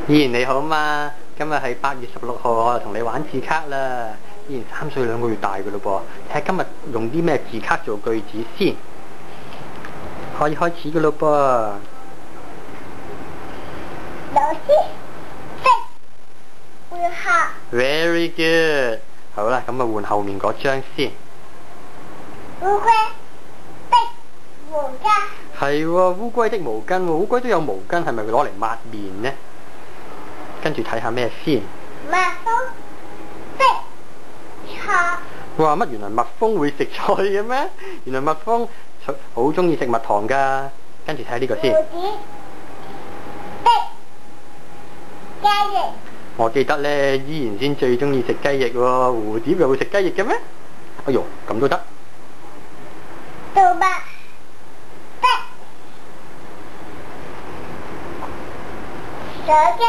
依然你好嘛？今日係8月16號，我同你玩字卡啦。依然3歲2個月大噶咯噃，睇下今日用啲咩字卡做句子先。可以開始噶咯噃。老師，換下。Very good。好啦，咁啊換後面嗰張先。烏龜的毛巾。係喎，烏龜的毛巾喎，烏龜都有毛巾，係咪攞嚟抹面呢？跟住睇下咩先。蜜蜂的菜。哇！乜原來蜜蜂會食菜嘅咩？原來蜜蜂好中意食蜜糖㗎。跟住睇下呢個先。蝴蝶的雞翼。我記得咧，依然先最中意食雞翼喎。蝴蝶又會食雞翼嘅咩？哎呦，咁都得。動物的相機。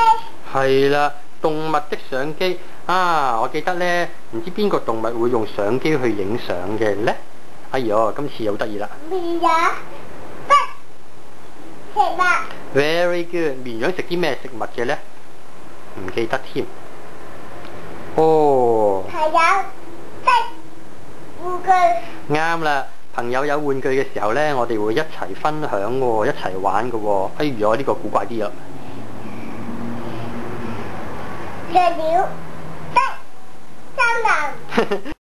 係啦，動物的相機啊！我記得咧，唔知邊個動物會用相機去影相嘅咧？哎呦，今次好得意啦！綿羊的食物。Very good。綿羊食啲咩食物嘅咧？唔記得添。哦。朋友的玩具。啱啦，朋友有玩具嘅時候咧，我哋會一齊分享喎，一齊玩嘅喎。哎呀，呢個古怪啲啦。雀鳥的森林。